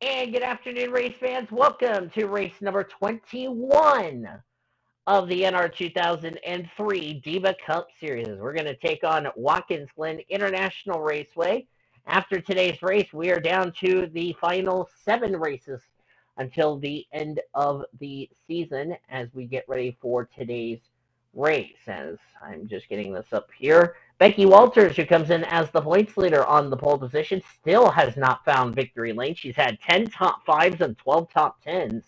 And good afternoon, race fans. Welcome to race number 21 of the NR2003 Diva Cup Series. We're going to take on Watkins, Glen International Raceway. After today's race, we are down to the final 7 races until the end of the season as we get ready for today's race. As I'm just getting this up here. Becky Walters, who comes in as the points leader on the pole position, still has not found victory lane. She's had 10 top 5s and 12 top 10s,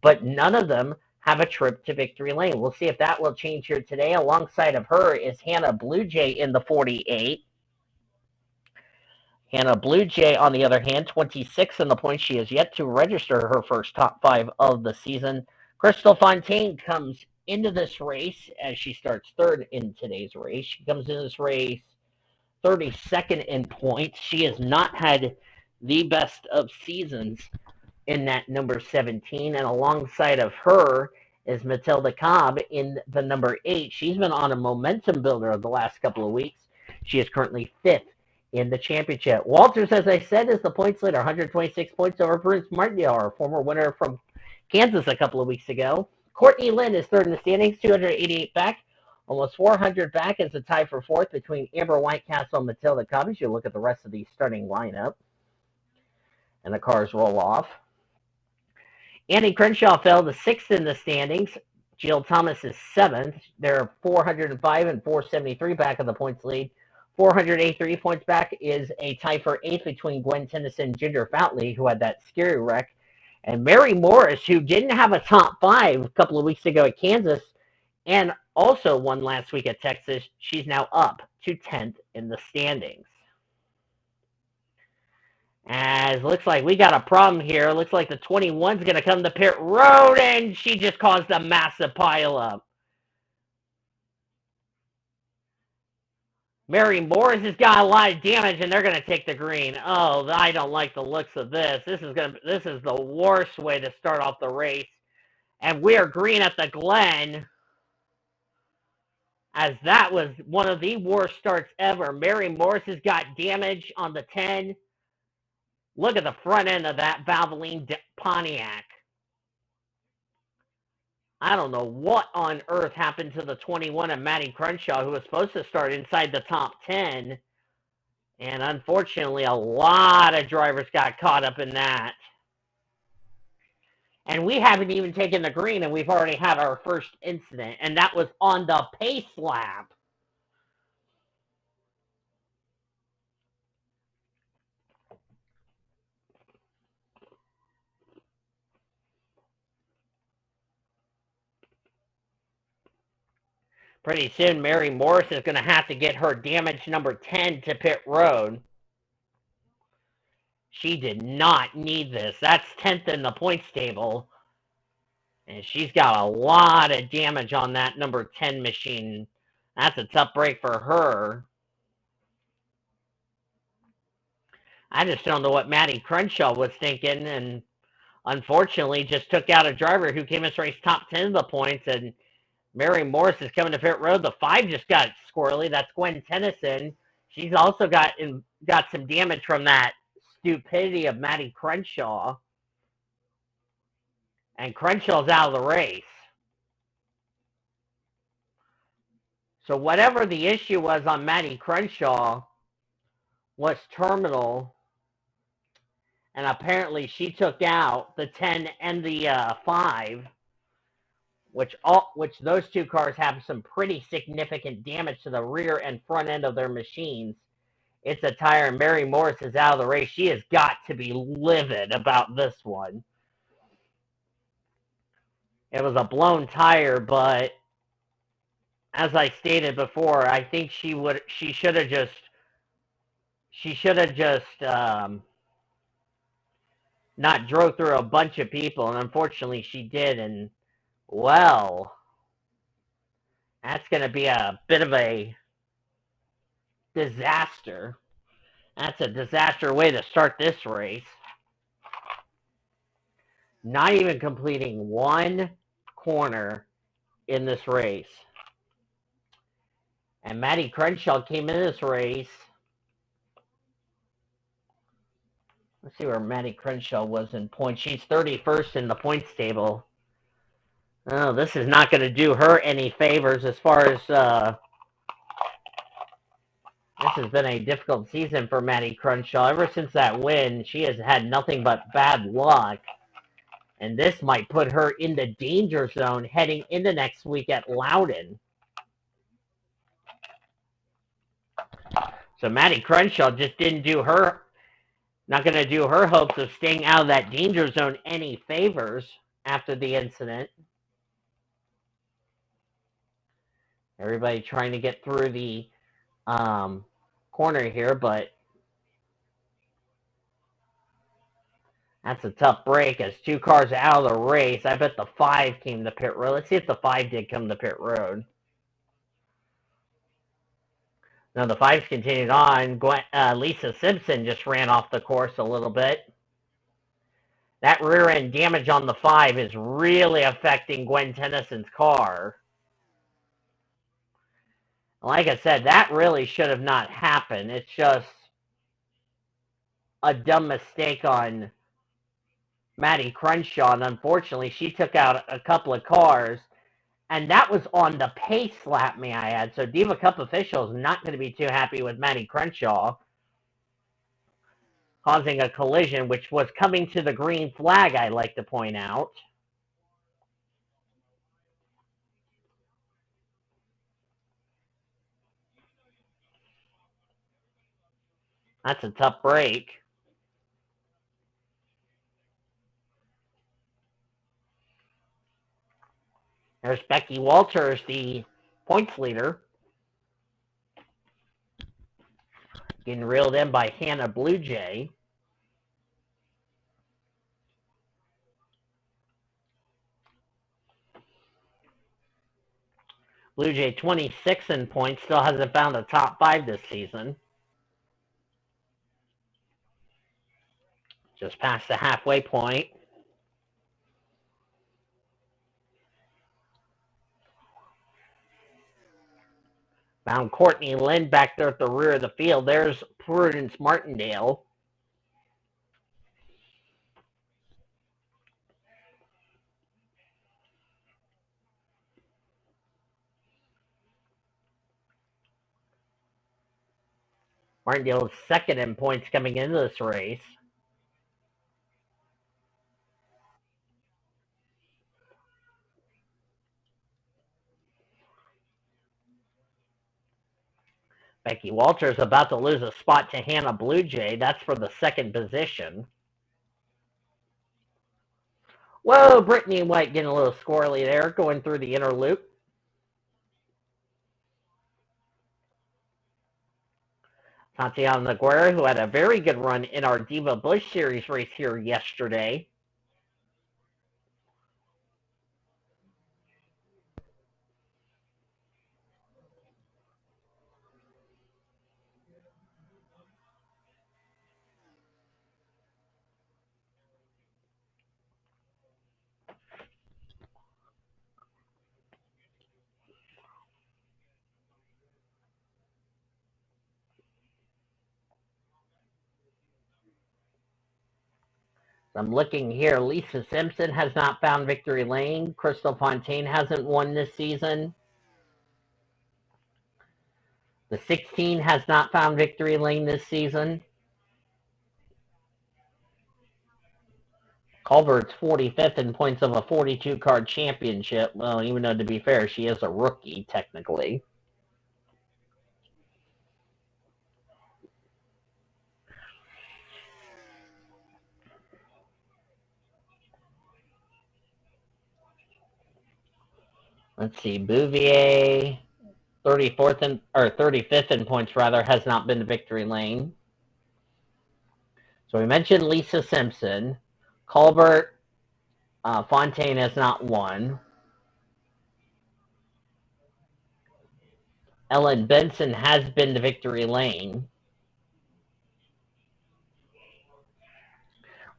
but none of them have a trip to victory lane. We'll see if that will change here today. Alongside of her is Hannah Blue Jay in the 48. Hannah Blue Jay, on the other hand, 26 in the points. She has yet to register her first top 5 of the season. Crystal Fontaine comes into this race as she starts third in today's race. She comes in this race 32nd in points. She has not had the best of seasons in that number 17. And alongside of her is Matilda Cobb in the number 8. She's been on a momentum builder the last couple of weeks. She is currently 5th in the championship. Walters, as I said, is the points leader, 126 points over Bruce Martindale, our former winner from Kansas a couple of weeks ago. Courtney Lynn is third in the standings, 288 back. Almost 400 back is a tie for fourth between Amber Whitecastle and Matilda Cobb. As you look at the rest of the starting lineup, and the cars roll off. Annie Crenshaw fell to 6th in the standings. Jill Thomas is 7th. They're 405 and 473 back of the points lead. 483 points back is a tie for 8th between Gwen Tennyson and Ginger Foutley, who had that scary wreck. And Mary Morris, who didn't have a top 5 a couple of weeks ago at Kansas, and also won last week at Texas. She's now up to 10th in the standings. As looks like we got a problem here. Looks like the 21's going to come to pit road, and she just caused a massive pileup. Mary Morris has got a lot of damage, and they're going to take the green. Oh, I don't like the looks of this. This is the worst way to start off the race. And we are green at the Glen, as that was one of the worst starts ever. Mary Morris has got damage on the 10. Look at the front end of that Valvoline Pontiac. I don't know what on earth happened to the 21 of Maddie Crenshaw, who was supposed to start inside the top 10. And unfortunately, a lot of drivers got caught up in that. And we haven't even taken the green, and we've already had our first incident. And that was on the pace lap. Pretty soon, Mary Morris is going to have to get her damage number 10 to pit road. She did not need this. That's 10th in the points table. And she's got a lot of damage on that number 10 machine. That's a tough break for her. I just don't know what Maddie Crenshaw was thinking, and unfortunately just took out a driver who came in this race top 10 of the points, and Mary Morris is coming to pit road. The 5 just got squirrely. That's Gwen Tennyson. She's also got some damage from that stupidity of Maddie Crenshaw. And Crenshaw's out of the race. So whatever the issue was on Maddie Crenshaw was terminal. And apparently she took out the 10 and the 5. Which those two cars have some pretty significant damage to the rear and front end of their machines. It's a tire, and Mary Morris is out of the race. She has got to be livid about this one. It was a blown tire, but as I stated before, I think she should have just not drove through a bunch of people, and unfortunately she did, and well, that's going to be a bit of a disaster. That's a disaster way to start this race. Not even completing one corner in this race. And Maddie Crenshaw came in this race Let's see where Maddie Crenshaw was in points. She's 31st in the points table. Oh, this is not going to do her any favors as far as this has been a difficult season for Maddie Crenshaw. Ever since that win, she has had nothing but bad luck. And this might put her in the danger zone heading into next week at Loudon. So Maddie Crenshaw just didn't do her, not going to do her hopes of staying out of that danger zone any favors after the incident. Everybody trying to get through the corner here, but that's a tough break as two cars out of the race. I bet the 5 came to pit road. Let's see if the 5 did come to pit road. No, the 5's continued on. Lisa Simpson just ran off the course a little bit. That rear end damage on the 5 is really affecting Gwen Tennyson's car. Like I said, that really should have not happened. It's just a dumb mistake on Maddie Crenshaw, and unfortunately, she took out a couple of cars, and that was on the pace lap, may I add. So Diva Cup officials not going to be too happy with Maddie Crenshaw, causing a collision, which was coming to the green flag, I'd like to point out. That's a tough break. There's Becky Walters, the points leader, getting reeled in by Hannah Blue Jay. Blue Jay 26 in points, still hasn't found a top 5 this season. Just past the halfway point. Found Courtney Lynn back there at the rear of the field. There's Prudence Martindale. Martindale is second in points coming into this race. Becky Walters about to lose a spot to Hannah Blue Jay. That's for the second position. Whoa, Brittany White getting a little squirrely there, going through the inner loop. Tatiana Naguera, who had a very good run in our Diva Bush Series race here yesterday. I'm looking here. Lisa Simpson has not found victory lane. Crystal Fontaine hasn't won this season. The 16 has not found victory lane this season. Culvert's 45th in points of a 42-card championship. Well, even though, to be fair, she is a rookie, technically. Let's see. Bouvier, 35th in points, rather, has not been to victory lane. So we mentioned Lisa Simpson. Colbert, Fontaine has not won. Ellen Benson has been to victory lane.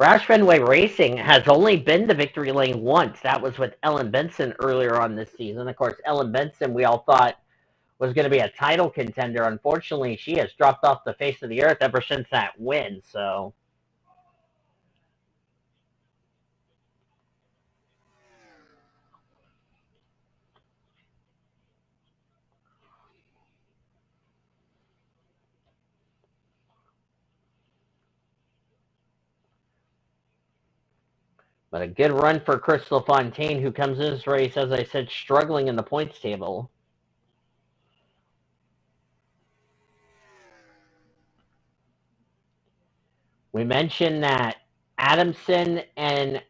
Roush Fenway Racing has only been to victory lane once. That was with Ellen Benson earlier on this season. Of course, Ellen Benson, we all thought, was going to be a title contender. Unfortunately, she has dropped off the face of the earth ever since that win. So But a good run for Crystal Fontaine, who comes in this race, as I said, struggling in the points table. We mentioned that Adamson and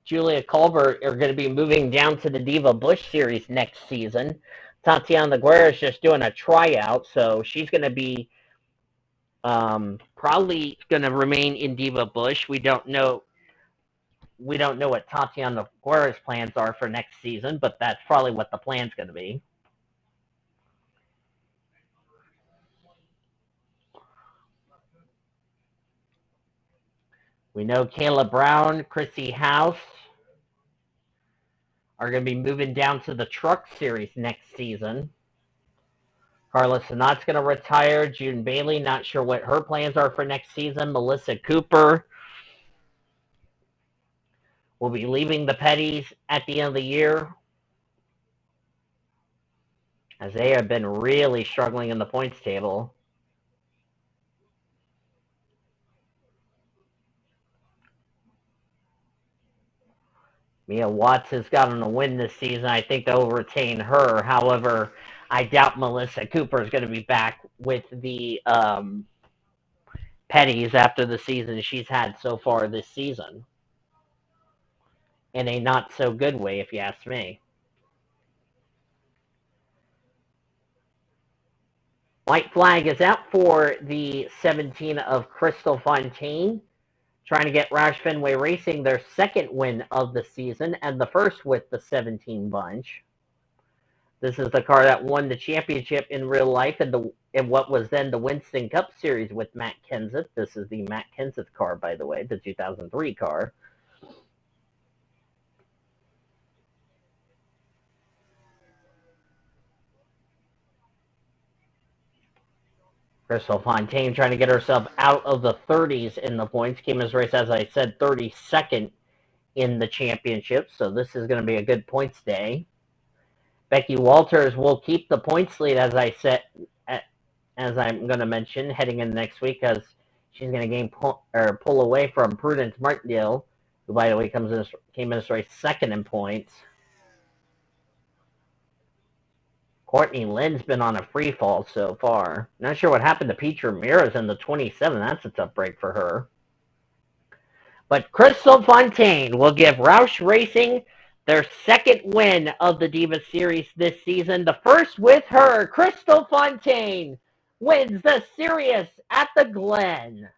Julia Colbert are going to be moving down to the Diva Bush Series next season. Tatiana Guerra is just doing a tryout, so she's going to be probably going to remain in Diva Bush. We don't know what Tatiana Guerra's plans are for next season, but that's probably what the plan's going to be. We know Kayla Brown, Chrissy House are going to be moving down to the Truck Series next season. Carla Sanat's going to retire. June Bailey, not sure what her plans are for next season. Melissa Cooper will be leaving the Petties at the end of the year, as they have been really struggling in the points table. Mia Watts has gotten a win this season. I think they'll retain her. However, I doubt Melissa Cooper is going to be back with the Petties after the season she's had so far this season. In a not so good way, if you ask me. White flag is out for the 17 of Crystal Fontaine, trying to get Roush Fenway Racing their second win of the season and the first with the 17 bunch. This is the car that won the championship in real life in what was then the Winston Cup Series with Matt Kenseth. This is the Matt Kenseth car, by the way, the 2003 car. Crystal Fontaine trying to get herself out of the 30s in the points. Came as race, as I said, 32nd in the championship, so this is going to be a good points day. Becky Walters will keep the points lead, as I said, as I'm going to mention, heading into next week, because she's going to pull away from Prudence Martindale, who, by the way, came in this race second in points. Courtney Lynn's been on a free fall so far. Not sure what happened to Peach Ramirez in the 27. That's a tough break for her. But Crystal Fontaine will give Roush Racing their second win of the Divas Series this season. The first with her. Crystal Fontaine wins the series at the Glen.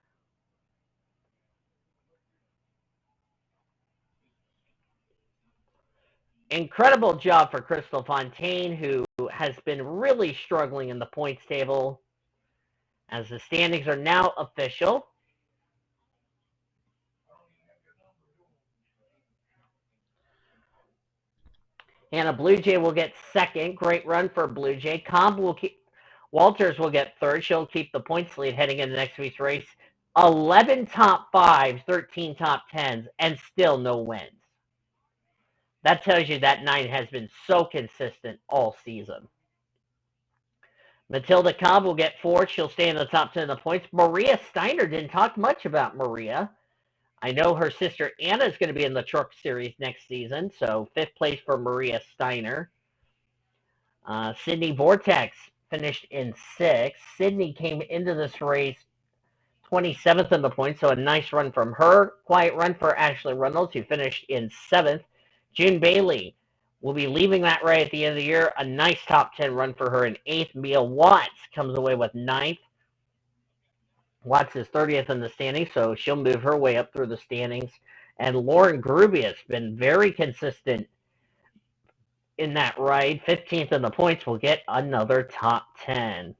Incredible job for Crystal Fontaine, who has been really struggling in the points table, as the standings are now official. Hannah Blue Jay will get second. Great run for Blue Jay. Walters will get third. She'll keep the points lead heading into next week's race. 11 top fives, 13 top tens, and still no wins. That tells you that 9 has been so consistent all season. Matilda Cobb will get fourth. She'll stay in the top 10 of the points. Maria Steiner, didn't talk much about Maria. I know her sister Anna is going to be in the Truck Series next season, so fifth place for Maria Steiner. Sydney Vortex finished in sixth. Sydney came into this race 27th in the points, so a nice run from her. Quiet run for Ashley Reynolds, who finished in seventh. June Bailey will be leaving that right at the end of the year. A nice top 10 run for her in eighth. Mia Watts comes away with ninth. Watts is 30th in the standings, so she'll move her way up through the standings. And Lauren Gruby has been very consistent in that ride. 15th in the points, will get another top 10.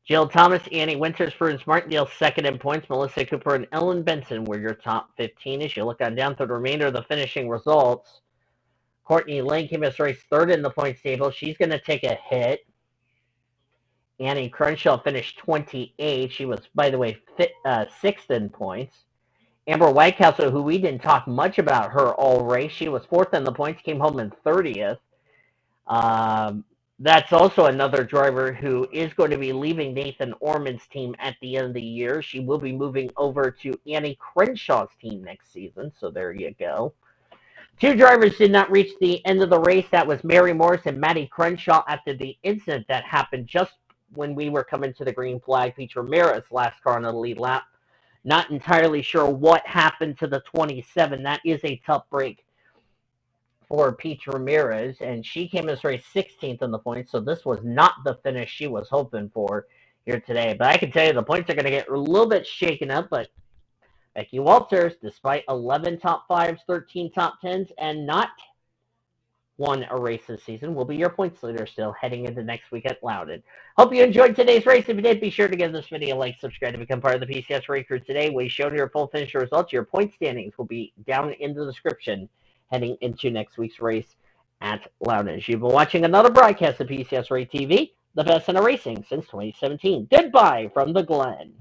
Jill Thomas, Annie Winters, Prudence Martindale, second in points. Melissa Cooper and Ellen Benson were your top 15. As you look on down through the remainder of the finishing results, Courtney Lane came as race third in the points table. She's going to take a hit. Annie Crenshaw finished 28. She was, by the way, sixth in points. Amber Whitecastle, who we didn't talk much about her all race, she was fourth in the points, came home in 30th. That's also another driver who is going to be leaving Nathan Orman's team at the end of the year. She will be moving over to Annie Crenshaw's team next season, so there you go. Two drivers did not reach the end of the race. That was Mary Morris and Maddie Crenshaw after the incident that happened just when we were coming to the green flag. Pete Ramirez, last car on the lead lap. Not entirely sure what happened to the 27. That is a tough break for Pete Ramirez, and she came as race 16th in the points, so this was not the finish she was hoping for here today. But I can tell you the points are going to get a little bit shaken up, but Becky Walters, despite 11 top fives, 13 top tens, and not won a race this season, will be your points leader still heading into next week at Loudon. Hope you enjoyed today's race. If you did, be sure to give this video a like, subscribe to become part of the PCS Race Crew today. We showed your full finish results. Your point standings will be down in the description heading into next week's race at Loudon. You've been watching another broadcast of PCS Race TV, the best in racing since 2017. Goodbye from the Glen.